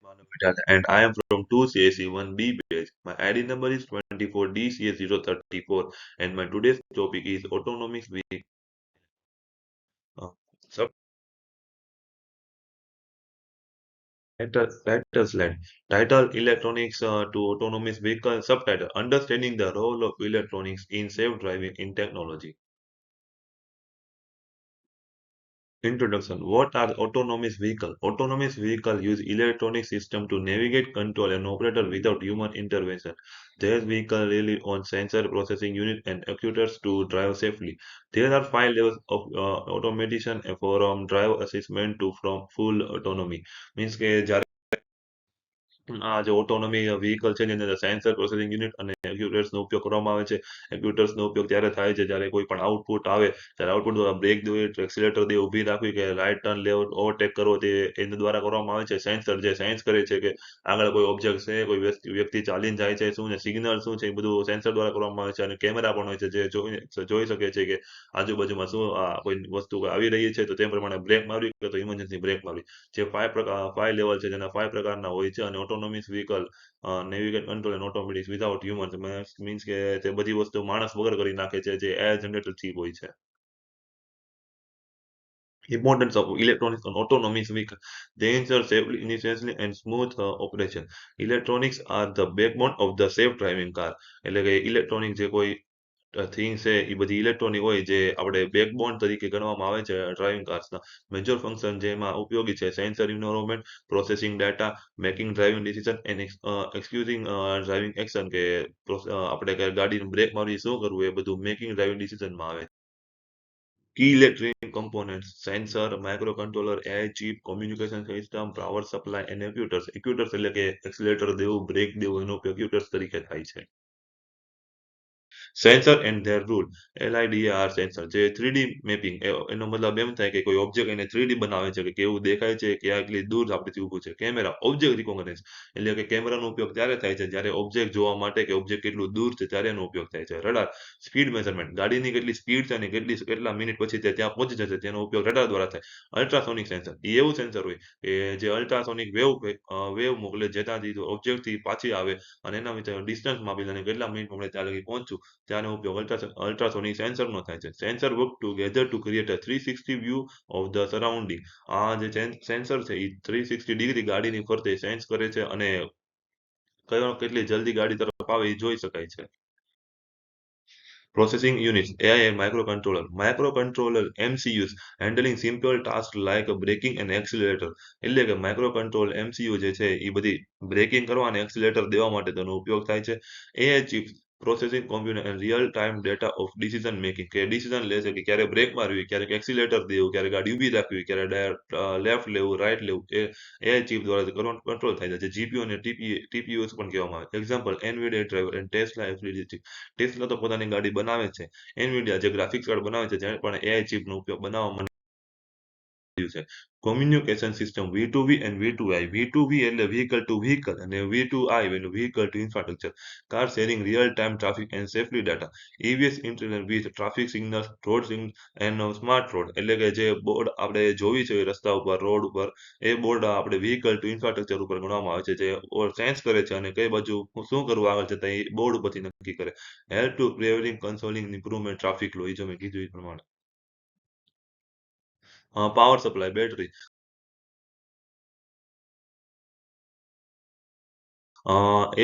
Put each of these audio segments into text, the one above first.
Vidal, and I am from 2CAC1B batch. My ID number is 24DCA034, and my today's topic is autonomous vehicle. Uh, Subtitle slide. Title: Electronics to autonomous vehicle. Subtitle: Understanding the role of electronics in safe driving in technology. Introduction. What are autonomous vehicles? Autonomous vehicles use electronic system to navigate, control, and operate without human intervention. These vehicles rely on sensor processing unit and actuators to drive safely. There are five levels of automation from drive assessment to from full autonomy. Means કે આ જે ઓટોનોમી vehicle છે એની અંદર sensor processing unit અને એક્ટ્યુએટર્સનો ઉપયોગ કરવામાં આવે છે. એક્ટ્યુએટર્સનો ઉપયોગ ત્યારે થાય છે જ્યારે કોઈ પણ આઉટપુટ આવે ત્યારે આઉટપુટ દ્વારા બ્રેક દેવું, એક્સિલેટર દેવું, ઊભી રાખવી કે રાઈટ ટર્ન લેવો, ઓવરટેક કરવો તે એના દ્વારા કરવામાં આવે છે. સેન્સર જે સેન્સ કરે છે કે આગળ કોઈ ઓબ્જેક્ટ છે, કોઈ વ્યક્તિ ચાલીને જાય છે શું છે, સિગ્નલ શું છે એ બધું સેન્સર દ્વારા કરવામાં આવે છે. અને કેમેરા પણ હોય છે જે જોઈ શકે છે કે આજુબાજુમાં શું કોઈ વસ્તુ આવી રહી છે તો તે પ્રમાણે બ્રેક મારવી કે તો ઇમરજન્સી બ્રેક મારવી. જે 5 લેવલ છે જેના 5 પ્રકારના હોય છે અને autonomous vehicle navigate, control and automatics without humans means કે તે બધી વસ્તુ માણસ વગર કરી નાખે છે જે એઆઈ જનરેટેડ ચીપ હોય છે. Importance of electronics on autonomous vehicle. They ensure safely, initially and smooth operation. Electronics are the backbone of the safe driving car. એટલે કે ઇલેક્ટ્રોનિક જે કોઈ થિંગ છે એ બધી ઇલેક્ટ્રોનિક હોય જે આપણે બેકબોન તરીકે ગણવામાં આવે છે ડ્રાઇવિંગ કાર્સના. મેજર ફંક્શન જેમાં ઉપયોગી છે sensor environment, processing data, making driving decision and excusing driving action કે આપણે ગાડીનું બ્રેક મારવી શું કરવું એ બધું મેકિંગ ડ્રાઇવિંગ ડિસિઝનમાં આવે. Key electronic components: sensor, microcontroller, AI chip, communication system, power supply and actuators. Actuators એટલે કે એક્સિલેટર દેવું, બ્રેક દેવું એનો ઉપયોગ actuators તરીકે થાય છે. Sensor and there rule. LiDAR sensor જે 3D મેપિંગ એનો મતલબ એમ થાય કે કોઈ ઓબ્જેક્ટ એને 3D બનાવે છે કે કેવું દેખાય છે કે આટલી દૂર આપણેથી ઊભું છે. કેમેરા ઓબ્જેક્ટ રિકોગ્નાઇઝ એટલે કે કેમેરાનો ઉપયોગ ત્યારે થાય છે જ્યારે ઓબ્જેક્ટ જોવા માટે કે ઓબ્જેક્ટ કેટલું દૂર છે ત્યારે એનો ઉપયોગ થાય છે. રડાર સ્પીડ મેઝરમેન્ટ ગાડીની કેટલી સ્પીડ છે અને કેટલા મિનિટ પછી તે ત્યાં પહોંચી જશે તેનો ઉપયોગ રડાર દ્વારા થાય. અલ્ટ્રાસોનિક સેન્સર એ એવું સેન્સર હોય કે જે અલ્ટ્રાસોનિક વેવ મોકલે જેનાથી ઓબ્જેક્ટથી પાછી આવે અને એના વિશે ડિસ્ટન્સ માપી લે અને કેટલા મિનિટ આપણે ત્યાં લગી પહોંચશું ત્યાંનો ઉપયોગ અલ્ટ્રાસોનિક સેન્સરનો થાય છે. Sensor work together to create a 360 view of the surrounding. આ જે સેન્સર છે એ 360 ડિગ્રી ગાડીની ફરતે સેન્સ કરે છે અને કેટલી જલ્દી ગાડી તરફ આવે એ જોઈ શકાય છે. Processing units, AI and microcontroller. Microcontroller MCUs handling simple tasks like braking and accelerator. એટલે કે માઇક્રોકન્ટ્રોલ MCU જે છે એ બધી બ્રેકિંગ કરવા અને એક્સિલેટર દેવા માટે તેનો ઉપયોગ થાય છે. AI chips processing computer and real time data of decision making કે ડિસિઝન લે છે કે ક્યારે બ્રેક મારવી, ક્યારે એક્સિલેટર દેવું, ક્યારે ગાડી ઊભી રાખવી, ક્યારે લેફ્ટ લેવું, રાઈટ લેવું એ AI ચિપ દ્વારા કંટ્રોલ થાય છે. જે જીપીયુ અને ટીપીયુએસ પણ કહેવામાં આવે. Example Nvidia driver and Tesla FDD. Tesla તો પોતાની ગાડી બનાવે છે. એનવીડિયા જે ગ્રાફિક્સ કાર્ડ બનાવે છે જેણે પણ એઆઈ ચિપનો ઉપયોગ બનાવવામાં આવ્યું છે. Communication system V2V and V2I. V2V એટલે વ્હીકલ ટુ વ્હીકલ અને V2I એટલે vehicle to infrastructure. Car sharing real time traffic and safety data. EVS integrated with traffic signals, road signal and smart road એટલે કે જે board આપણે જોવી છે રસ્તા ઉપર, રોડ ઉપર એ બોર્ડ આપણે વ્હીકલ ટુ ઇન્ફ્રાસ્ટ્રક્ચર ઉપર ગણવામાં આવે છે જે સેન્સ કરે છે અને કઈ બાજુ શું કરવું આગળ જતા એ બોર્ડ ઉપરથી નક્કી કરે. Help to preventing, consoling, improvement traffic flow એ જે મેં કીધું એ પ્રમાણે. Power supply battery.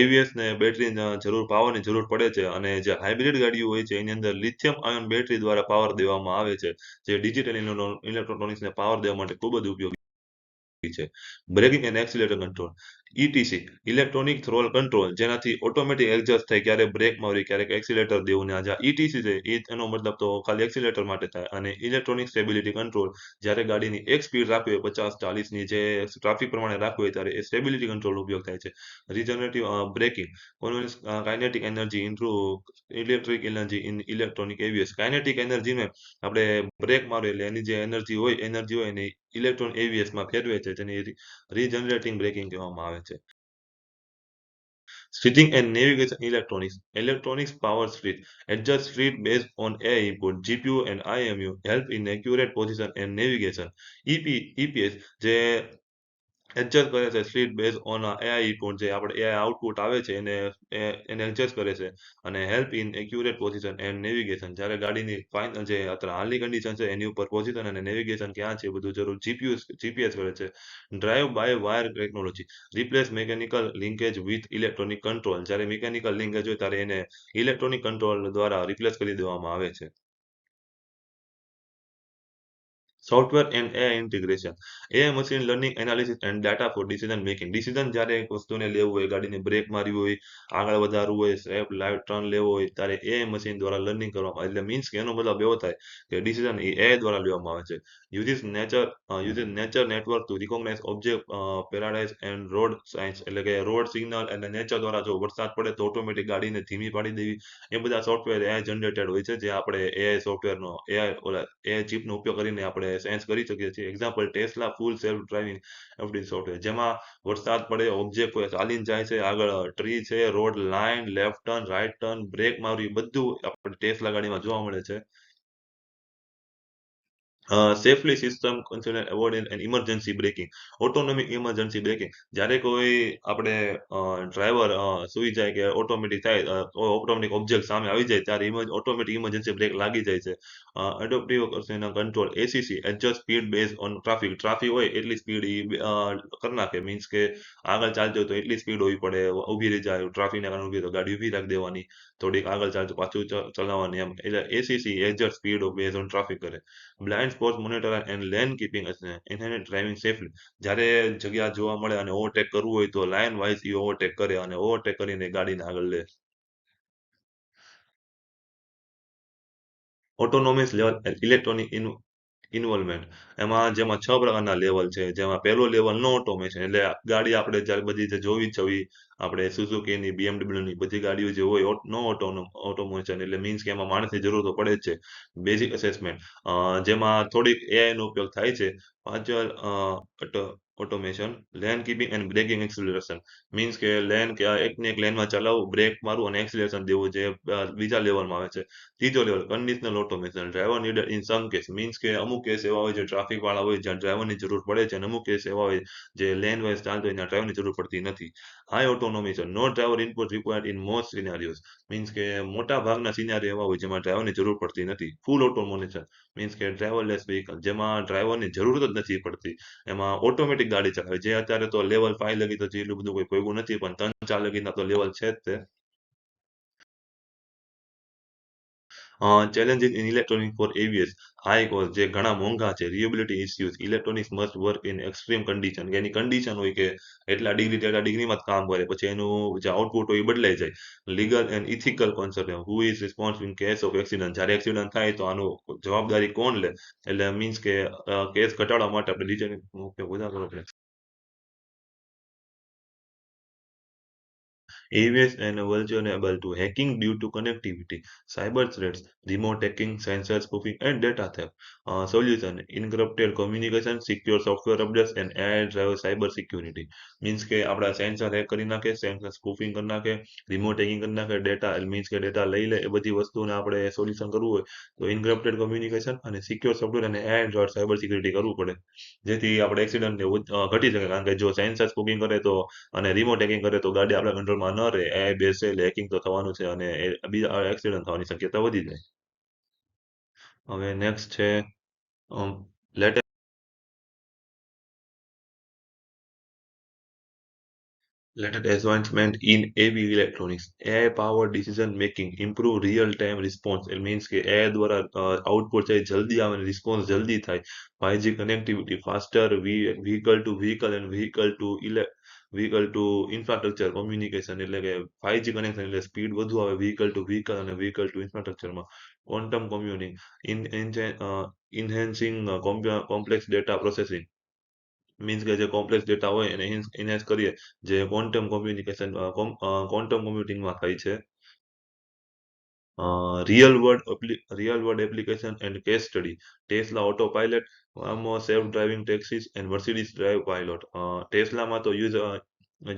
એવીએસ ને બેટરીની પાવરની જરૂર પડે છે અને જે હાઇબ્રિડ ગાડીઓ હોય છે એની અંદર લિથિયમ આયન બેટરી દ્વારા પાવર દેવામાં આવે છે. જે ડિજિટલ ઇલેક્ટ્રોનિક્સને પાવર દેવા માટે ખૂબ જ ઉપયોગી છે. Braking and accelerator control. ETC electronic throttle control જેનાથી ઓટોમેટિક એડજસ્ટ થાય ક્યારે બ્રેક મારવી, ક્યારેક એક્સિલેટર દેવું ને આ જે ETC છે એનો મતલબ તો ખાલી એક્સિલેટર માટે થાય અને ઇલેક્ટ્રોનિક સ્ટેબિલિટી કંટ્રોલ જ્યારે ગાડીની એક સ્પીડ રાખવી હોય 50-40 ની જે ટ્રાફિક પ્રમાણે રાખવી હોય ત્યારે એ સ્ટેબિલિટી કંટ્રોલનો ઉપયોગ થાય છે. Regenerative braking kinetic energy improve electric energy in electronic AVS. Kinetic એનર્જીને આપણે બ્રેક મારો એટલે એની જે એનર્જી હોય એને ઇલેક્ટ્રોન એવીએસમાં ફેરવે છે જેને રીજનરેટિંગ બ્રેકિંગ કહેવામાં આવે છે. Switching and navigation electronics. Electronics power switch. Adjust switch based on AI input. GPU and IMU help in accurate position and navigation. EPS જે એડજસ્ટ કરે છે slip base on AI input જે આપણે એઆઈ આઉટપુટ આવે છે એને adjust કરે છે અને help in accurate position and navigation જ્યારે ગાડીની ફાઇનલ જે અત્યારે હાલની કન્ડિશન છે એની ઉપર પોઝિશન અને નેવિગેશન ક્યાં છે એ બધું જરૂર જીપીએસ કરે છે. Drive by wire technology replace mechanical linkage with electronic control જ્યારે મિકેનિકલ લિંકેજ હોય ત્યારે એને ઇલેક્ટ્રોનિક કંટ્રોલ દ્વારા રિપ્લેસ કરી દેવામાં આવે છે. Software and AI integration AI machine learning analysis and data for decision making decision જ્યારે એક વસ્તુને લેવું હોય ગાડીને બ્રેક મારવી હોય આગળ વધારવું હોય સેફ લાઈવ ટર્ન લેવો હોય ત્યારે એઆઈ મશીન દ્વારા લર્નિંગ કરવામાં એટલે મીન્સ કે એનો મતલબ એવો થાય કે ડિસિઝન એ એઆઈ દ્વારા લેવામાં આવે છે uses nature network to recognise object paradise and road science એટલે કે રોડ સિગ્નલ અને નેચર દ્વારા જો વરસાદ પડે તો ઓટોમેટિક ગાડીને ધીમી પાડી દેવી એ બધા સોફ્ટવેર એઆઈ જનરેટેડ હોય છે જે આપણે એઆઈ સોફ્ટવેરનો એઆઈ ઓલા એઆઈ ચીપનો ઉપયોગ કરીને આપણે સેન્સ કરી શકીએ છીએ એક્ઝામ્પલ ટેસ્લા ફૂલ સેલ્ફ ડ્રાઇવિંગ એફડી સોફ્ટવેર જેમાં વરસાદ પડે ઓબ્જેક્ટ કોઈ ચાલીને જાય છે આગળ ટ્રી છે road line left turn right turn brake મારવી બધું આપણે ટેસ્લા ગાડીમાં જોવા મળે છે. Safely system consider avoid and emergency braking autonomic emergency braking જ્યારે કોઈ આપણે ડ્રાઈવર સુઈ જાય કે ઓટોમેટિક થાય ઓટોમેટિક ઓબ્જેક્ટ સામે આવી જાય ત્યારે ઓટોમેટિક ઇમરજન્સી બ્રેક લાગી જાય છે. Adaptive control ACC adjust speed base on traffic હોય એટલી સ્પીડ કરી નાખે મીન્સ કે આગળ ચાલતો હોય તો એટલી સ્પીડ હોવી પડે ઊભી રહી જાય ટ્રાફિકના કારણે ઊભી તો ગાડી ઊભી રાખી દેવાની થોડીક આગળ ચાલતું પાછું ચલાવવાની એમ એટલે ACC adjust speed base on traffic કરે. Blind spot monitor and lane keeping enhance driving safely જ્યારે જગ્યા જોવા મળે અને ઓવરટેક કરવું હોય તો લાઇન વાઇઝ એ ઓવરટેક કરે અને ઓવરટેક કરીને ગાડીને આગળ લે. ઓટોનોમસ લેવલ ઇલેક્ટ્રોનિક ઇન્વોલ્વમેન્ટ જેમાં 6 પ્રકારના લેવલ છે. જેમાં પહેલો લેવલ નો ઓટોમેશન એટલે ગાડી આપણે જ્યારે બધી જે જોવી જ છવી આપણે સુઝુકીની, બીએમડબ્લ્યુની બધી ગાડીઓ જે હોય નો ઓટોમેશન એટલે મીન્સ કે એમાં માણસની જરૂર તો પડે જ છે. બેઝિક અસેસમેન્ટ જેમાં થોડીક એઆઈનો ઉપયોગ થાય છે. પાંચમા automation lane keeping and braking acceleration means કે એકને એક લેનમાં ચલાવવું, બ્રેક મારવું અને એક્સિલરેશન દેવું જે બીજા લેવલમાં આવે છે. ત્રીજો level conditional automation driver needed in sum case means કે અમુક કેસ એવા હોય જે ટ્રાફિક વાળા હોય જ્યાં ડ્રાઈવરની જરૂર પડે છે અને અમુક કેસ એવા હોય જે લેન વાઇઝ ચાલતો હોય ત્યાં ડ્રાઈવરની જરૂર પડતી નથી. High automation no driver input required in most scenarios means કે મોટા ભાગના સિનારીઓ એવા હોય જેમાં ડ્રાઈવરની જરૂર પડતી નથી. ફૂલ ઓટોમેશન મીન્સ કે ડ્રાઈવરલેસ વ્હીકલ જેમાં ડ્રાઈવરની જરૂર જ નથી પડતી. એમાં ઓટોમેટિક ગાડી ચલાવે જે અત્યારે તો લેવલ 5 લગી તો એટલું બધું કોઈ પોગ્યું નથી પણ 3-4 લગીના તો લેવલ છે જ તે. Challenges in electronic for AVs high cost જે ઘણા મોંઘા છે reliability issues electronics must work in extreme condition કે એની કન્ડિશન હોય કે એટલા ડિગ્રીમાં જ કામ કરે પછી એનું જે આઉટપુટ હોય એ બદલાઈ જાય legal and ethical concert who is responsible in case of accident જ્યારે એક્સિડન્ટ થાય તો આનું જવાબદારી કોણ લે એટલે મીન્સ કે કેસ ઘટાડવા માટે આપણે ડિટેલિંગનો ઉપયોગ વધારવો પડે. AWS and vulnerable to hacking due to connectivity, cyber threats, remote hacking, sensor spoofing, and data theft. Solution: encrypted communication, secure software updates, and AI-driven cyber security. Means કે આપણા સેન્સર હેક કરી નાખે, સેન્સર સ્પૂફિંગ કરી નાખે, remote hacking કરી નાખે, data means કે data લઈ લે એ બધી વસ્તુને આપણે સોલ્યુશન કરવું હોય તો ઇન્ક્રિપ્ટેડ કમ્યુનિકેશન અને સિક્યોર સોફ્ટવેર અને AI ડ્રોટ સાયબર સિક્યુરિટી કરવું પડે જેથી આપણે એક્સિડન્ટ ઘટી શકે કારણ કે જો સેન્સર સ્પૂફિંગ કરે તો અને રિમોટ હેકિંગ કરે તો ગાડી આપણા કંટ્રોલમાં ન રહે એઆઈ બેઝ છે એટલે હેકિંગ તો થવાનું છે અને બીજા એક્સિડન્ટ થવાની શક્યતા વધી જાય. હવે નેક્સ્ટ છે latest advancement in AV electronics, AI powered decision making, improve real time response. It means કે AI દ્વારા આઉટપુટ છે એ જલ્દી આવે અને રિસ્પોન્સ જલ્દી થાય. 5G connectivity, faster vehicle to vehicle and vehicle to infrastructure communication એટલે કે 5G કનેક્શન એટલે સ્પીડ વધુ આવે vehicle to vehicle અને vehicle to infrastructure માં. Quantum computing, enhancing complex data processing. Means કે જે કોમ્પ્લેક્સ ડેટા હોય એને એનહેન્સ કરીએ જે ક્વોન્ટમ કોમ્પ્યુટિંગમાં થાય છે. Real world application and case study Tesla autopilot self driving taxis and Mercedes drive pilot ટેસ્લામાં તો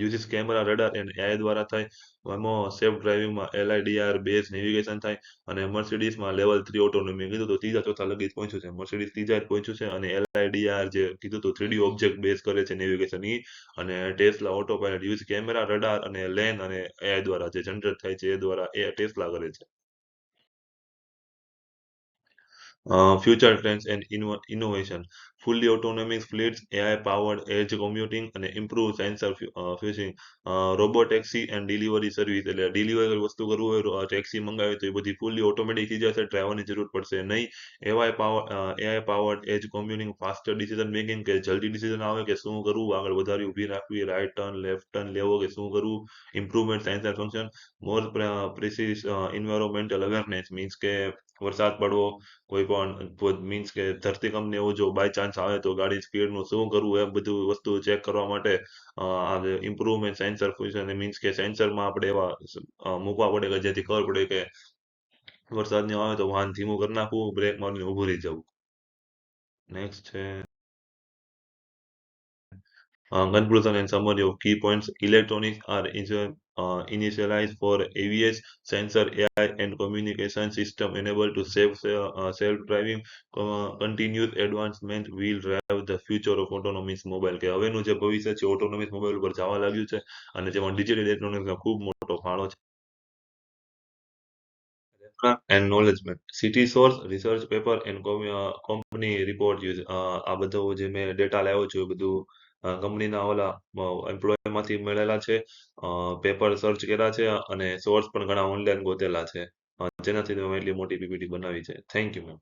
uses camera, radar and AI દ્વારા થાય. એમાં સેલ્ફ ડ્રાઇવિંગમાં LiDAR બેઝ નેવિગેશન થાય અને મર્સિડીઝમાં લેવલ 3 ઓટોનોમી કીધું તો ત્રીજા ચોથા લગી જ પહોંચ્યું છે. મર્સિડીઝ ત્રીજા જ પહોંચ્યું છે અને LiDAR જે કીધું તો 3D ઓબ્જેક્ટ બેઝ કરે છે નેવિગેશન ઈ અને tesla auto pilot use camera, radar અને લેન અને એઆઈ દ્વારા જે જનરેટ થાય છે એ દ્વારા એ ટેસ્લા કરે છે. Future trends and innovation, fully autonomous fleets, AI-powered edge computing અને improve sensor fusing, robotaxi and delivery service એટલે ડિલિવરી વસ્તુ કરવું હોય ટેક્સી મંગાવી તો એ બધી fully automatic થઈ જશે, ડ્રાઈવરની જરૂર પડશે નહીં. AI powered edge computing, faster decision making કે જલ્દી ડિસિઝન આવે કે શું કરવું, આગળ વધારી ઊભી રાખવી, રાઈટ ટર્ન, લેફ્ટ ટર્ન લેવો કે શું કરવું, ઇમ્પ્રુવમેન્ટ સેન્સર ફંક્શન, મોર પ્રિસિઝ એન્વાયરમેન્ટલ અવેરનેસ મીન્સ કે વરસાદ પડવો, કોઈ પણ મીન્સ કે ધરતીકંપને એવું જો બાય ચાન્સ આવે તો ગાડી સ્પીડનું શું કરવું એ બધું વસ્તુ ચેક કરવા માટે આ ઇમ્પ્રુવમેન્ટ સેન્સર ફંક્શન મીન્સ કે સેન્સરમાં આપણે એવા મૂકવા પડે કે જેથી ખબર પડે કે વરસાદ ને આવે તો વાહન ધીમું કરી નાખવું, બ્રેક મારીને ઊભું રહી જવું. નેક્સ્ટ છે conclusion and summary of key points. Electronics are initialized for AVS, sensor, AI, and communication system enabled to self-driving. Continuous advancement will drive the future of autonomous mobile. કે હવેનું જે ભવિષ્ય છે autonomous mobile ઉપર જવા લાગ્યું છે અને જેમાં digital electronics નો ખૂબ મોટો ફાળો છે. And knowledge. City source, research paper and company report use. આ બધું જે મેં ડેટા લાવ્યો છું એ બધું કંપનીના ઓલા એમ્પ્લોયમાંથી મળેલા છે. પેપર સર્ચ કર્યા છે અને સોર્સ પણ ઘણા ઓનલાઈન ગોતેલા છે. જેનાથી મેં એટલી મોટી પીપીટી બનાવી છે. Thank you ma'am.